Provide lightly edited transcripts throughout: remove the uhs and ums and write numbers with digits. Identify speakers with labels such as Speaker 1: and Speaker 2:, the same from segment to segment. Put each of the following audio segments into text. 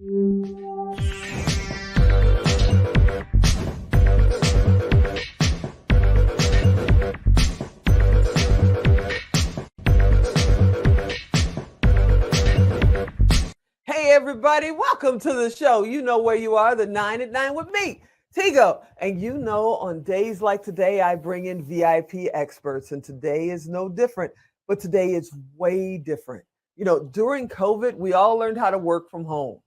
Speaker 1: Hey everybody, welcome to the show. You know where you are, the 9 at 9 with me, Tigo. And you know, on days like today, I bring in VIP experts, and today is no different, but today is way different. You know, during COVID, we all learned how to work from home.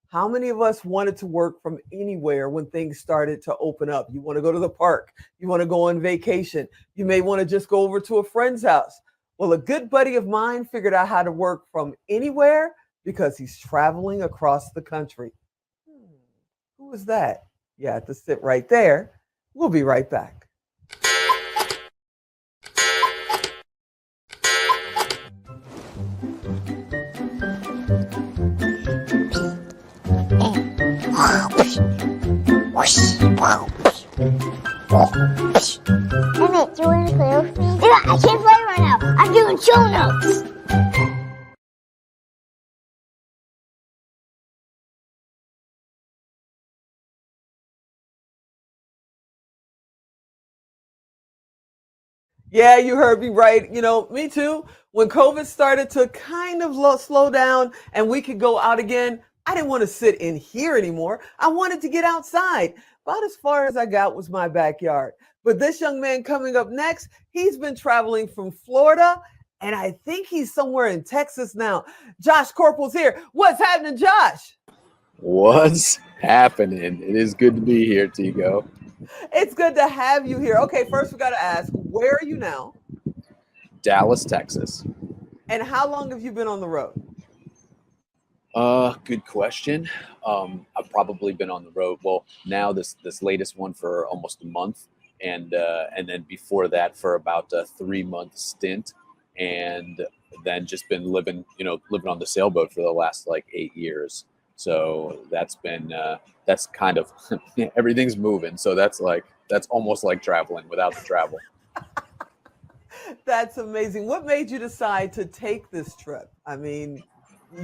Speaker 1: How many of us wanted to work from anywhere when things started to open up? You want to go to the park, you want to go on vacation, you may want to just go over to a friend's house. Well, a good buddy of mine figured out how to work from anywhere because he's traveling across the country. Who is that? You have to sit right there. We'll be right back.
Speaker 2: Hey mate, do you want to play with me? Yeah, I can't play right now. I'm doing show notes.
Speaker 1: Yeah, you heard me right. You know, me too. When COVID started to kind of slow down and we could go out again, I didn't want to sit in here anymore. I wanted to get outside. About as far as I got was my backyard. But this young man coming up next, he's been traveling from Florida, and I think he's somewhere in Texas now. Josh Koerpel's here. What's happening, Josh?
Speaker 3: What's happening? It is good to be here, Tigo.
Speaker 1: It's good to have you here. Okay, first we got to ask, where are you now?
Speaker 3: Dallas, Texas.
Speaker 1: And how long have you been on the road?
Speaker 3: Good question. I've probably been on the road. Well, now this latest one for almost a month, and then before that for about a 3-month stint, and then just been living on the sailboat for the last like 8 years. So that's been that's kind of everything's moving. So that's almost like traveling without the travel.
Speaker 1: That's amazing. What made you decide to take this trip? I mean,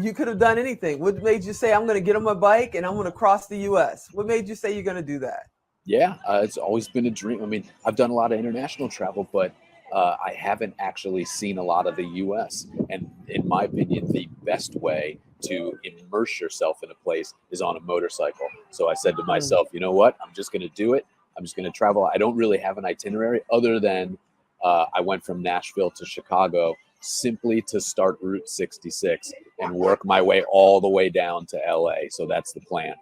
Speaker 1: you could have done anything. What made you say, I'm going to get on my bike and I'm going to cross the U.S.? What made you say you're going to do that?
Speaker 3: Yeah, it's always been a dream. I mean, I've done a lot of international travel, but I haven't actually seen a lot of the U.S. And in my opinion, the best way to immerse yourself in a place is on a motorcycle. So I said to myself, you know what? I'm just going to do it. I'm just going to travel. I don't really have an itinerary other than I went from Nashville to Chicago simply to start Route 66 and work my way all the way down to LA. So that's the plan.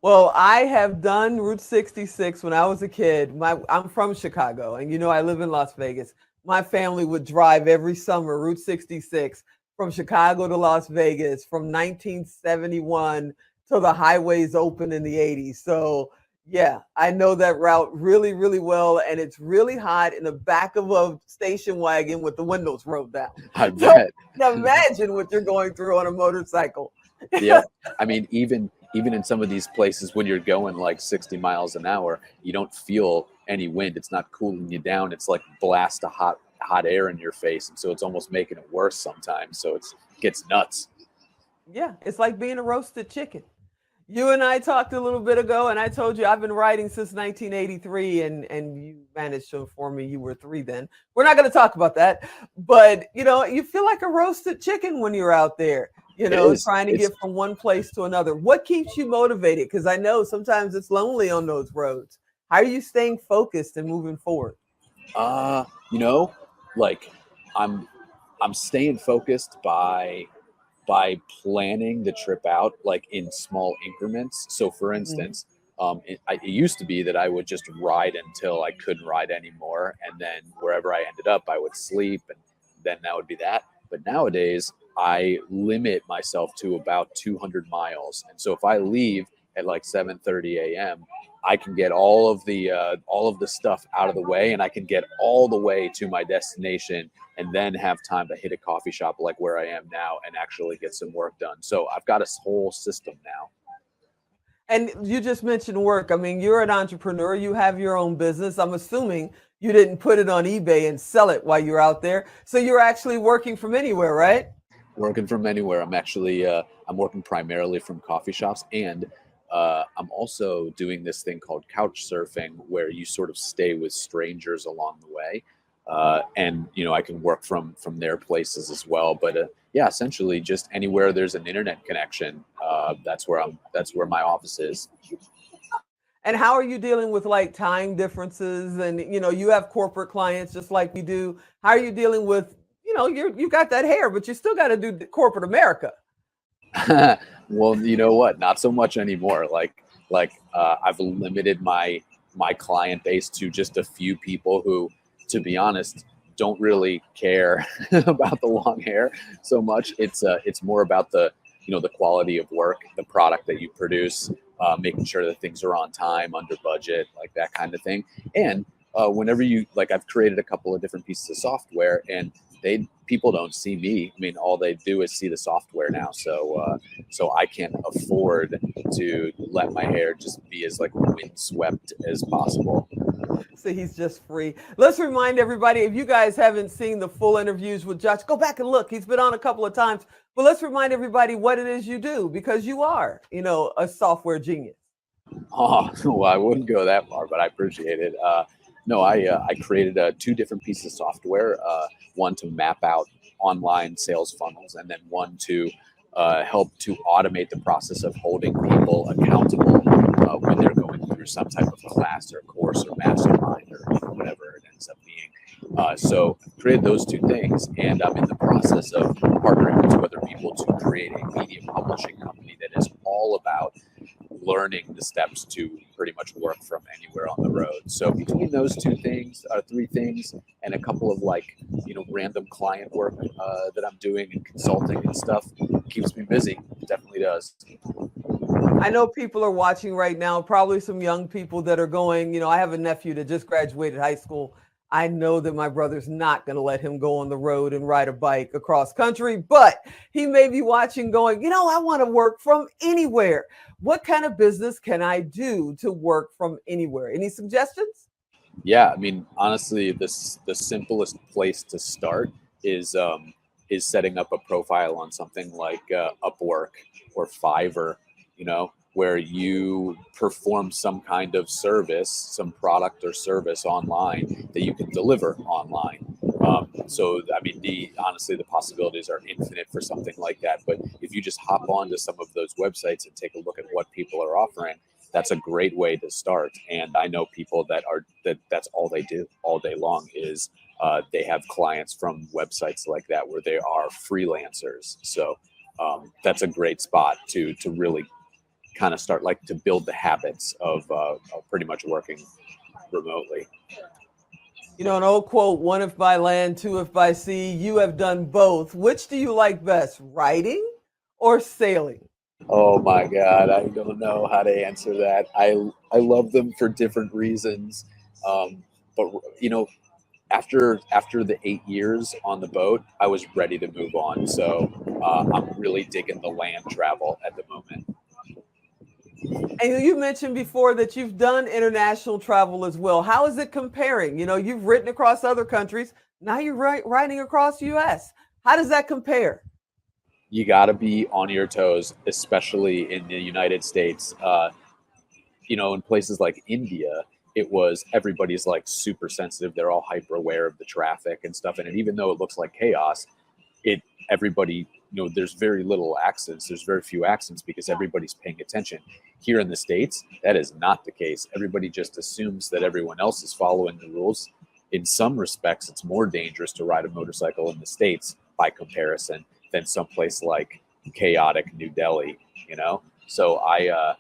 Speaker 1: Well, I have done Route 66 when I was a kid. I'm from Chicago, and I live in Las Vegas. My family would drive every summer Route 66 from Chicago to Las Vegas from 1971 till the highways opened in the 80s. So yeah, I know that route really, really well, and it's really hot in the back of a station wagon with the windows rolled down.
Speaker 3: I bet.
Speaker 1: So imagine what you're going through on a motorcycle.
Speaker 3: Yeah, I mean, even in some of these places when you're going like 60 miles an hour, you don't feel any wind. It's not cooling you down. It's like blast of hot air in your face, and so it's almost making it worse sometimes. So it gets nuts.
Speaker 1: Yeah, it's like being a roasted chicken. You and I talked a little bit ago, and I told you I've been riding since 1983, and you managed to inform me you were 3 then. We're not going to talk about that, but you feel like a roasted chicken when you're out there, trying to get from one place to another. What keeps you motivated? Because I know sometimes it's lonely on those roads. How are you staying focused and moving forward?
Speaker 3: Like I'm staying focused by planning the trip out like in small increments. So for instance, it used to be that I would just ride until I couldn't ride anymore, and then wherever I ended up I would sleep, and then that would be that. But nowadays I limit myself to about 200 miles, and so if I leave at like 7:30 a.m. I can get all of the stuff out of the way, and I can get all the way to my destination and then have time to hit a coffee shop like where I am now and actually get some work done. So I've got a whole system now.
Speaker 1: And you just mentioned work. I mean, you're an entrepreneur. You have your own business. I'm assuming you didn't put it on eBay and sell it while you're out there. So you're actually working from anywhere, right?
Speaker 3: Working from anywhere. I'm actually I'm working primarily from coffee shops, and I'm also doing this thing called couch surfing, where you sort of stay with strangers along the way, and I can work from their places as well. But yeah, essentially just anywhere there's an internet connection. That's where my office is.
Speaker 1: And how are you dealing with like time differences? And you have corporate clients just like we do. How are you dealing with, you got that hair, but you still got to do corporate America.
Speaker 3: Well, you know what? Not so much anymore. I've limited my client base to just a few people who, to be honest, don't really care about the long hair so much. It's more about the quality of work, the product that you produce, making sure that things are on time, under budget, like that kind of thing. And whenever I've created a couple of different pieces of software, and people don't see me. I mean, all they do is see the software now. So I can't afford to let my hair just be as windswept as possible.
Speaker 1: So he's just free. Let's remind everybody, if you guys haven't seen the full interviews with Josh, go back and look. He's been on a couple of times. But let's remind everybody what it is you do, because you are, a software genius.
Speaker 3: Oh, well, I wouldn't go that far, but I appreciate it. No, I created two different pieces of software, one to map out online sales funnels, and then one to help to automate the process of holding people accountable when they're going through some type of class or course or mastermind or whatever it ends up being. So I created those two things, and I'm in the process of partnering with two other people to create a media publishing company that is all about learning the steps to pretty much work from anywhere on the road. So between those three things, and a couple of random client work that I'm doing and consulting and stuff, keeps me busy. It definitely does.
Speaker 1: I know people are watching right now, probably some young people that are going, I have a nephew that just graduated high school. I know that my brother's not going to let him go on the road and ride a bike across country, but he may be watching going, I want to work from anywhere. What kind of business can I do to work from anywhere? Any suggestions?
Speaker 3: Yeah, I mean, honestly, the simplest place to start is setting up a profile on something like Upwork or Fiverr, where you perform some kind of service, some product or service online that you can deliver online. So, I mean, honestly, the possibilities are infinite for something like that. But if you just hop onto some of those websites and take a look at what people are offering, that's a great way to start. And I know people that's all they do all day long is they have clients from websites like that where they are freelancers. So that's a great spot to really kind of start to build the habits of pretty much working remotely.
Speaker 1: An old quote, one if by land, two if by sea. You have done both. Which do you like best, writing or sailing?
Speaker 3: Oh my God, I don't know how to answer that. I love them for different reasons, but after the 8 years on the boat, I was ready to move on. So I'm really digging the land travel at the moment.
Speaker 1: And you mentioned before that you've done international travel as well. How is it comparing? You've written across other countries. Now you're writing across the U.S. How does that compare?
Speaker 3: You got to be on your toes, especially in the United States. In places like India, everybody's super sensitive. They're all hyper aware of the traffic and stuff. And even though it looks like chaos, everybody, there's very little accidents. There's very few accidents because everybody's paying attention. Here in the States, that is not the case. Everybody just assumes that everyone else is following the rules. In some respects, it's more dangerous to ride a motorcycle in the States by comparison than someplace like chaotic New Delhi, So I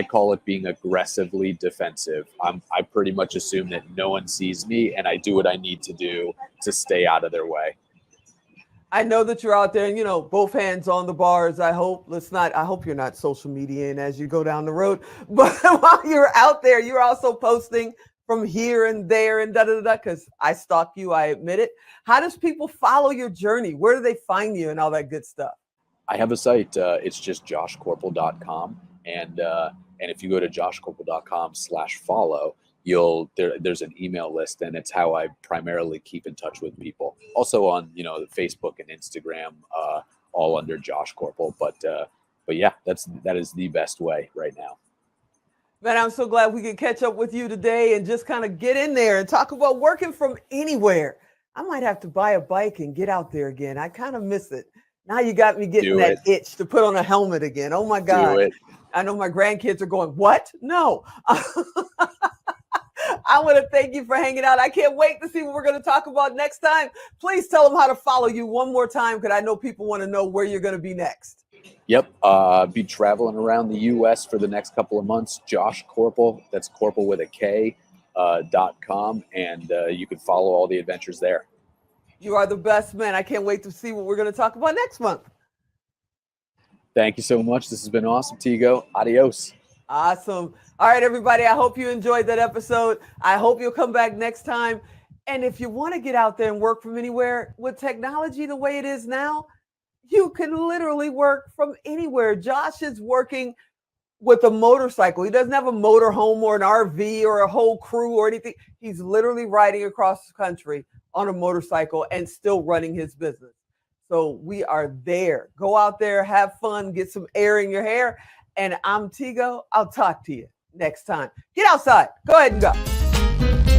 Speaker 3: call it being aggressively defensive. I pretty much assume that no one sees me, and I do what I need to do to stay out of their way.
Speaker 1: I know that you're out there and, both hands on the bars. I hope you're not social media as you go down the road, but while you're out there, you're also posting from here and there and because I stalk you, I admit it. How does people follow your journey? Where do they find you and all that good stuff?
Speaker 3: I have a site. It's just joshkoerpel.com. And if you go to joshkoerpel.com/follow, there's an email list, and it's how I primarily keep in touch with people. Also on, Facebook and Instagram, all under Josh Koerpel. But yeah, that is the best way right now.
Speaker 1: Man, I'm so glad we could catch up with you today and just kind of get in there and talk about working from anywhere. I might have to buy a bike and get out there again. I kind of miss it. Now you got me getting that itch to put on a helmet again. Oh my God.
Speaker 3: Do it.
Speaker 1: I know my grandkids are going, what? No. I want to thank you for hanging out. I can't wait to see what we're going to talk about next time. Please tell them how to follow you one more time, because I know people want to know where you're going to be next.
Speaker 3: Yep. Be traveling around the U.S. for the next couple of months. Josh Koerpel, that's Koerpel with a K, .com, and you can follow all the adventures there.
Speaker 1: You are the best, man. I can't wait to see what we're going to talk about next month.
Speaker 3: Thank you so much. This has been awesome, Tigo. Adios.
Speaker 1: Awesome. All right, everybody. I hope you enjoyed that episode. I hope you'll come back next time. And if you want to get out there and work from anywhere, with technology the way it is now, you can literally work from anywhere. Josh is working with a motorcycle. He doesn't have a motorhome or an RV or a whole crew or anything. He's literally riding across the country on a motorcycle and still running his business. So we are there. Go out there, have fun, get some air in your hair. And I'm Tigo. I'll talk to you next time. Get outside. Go ahead and go.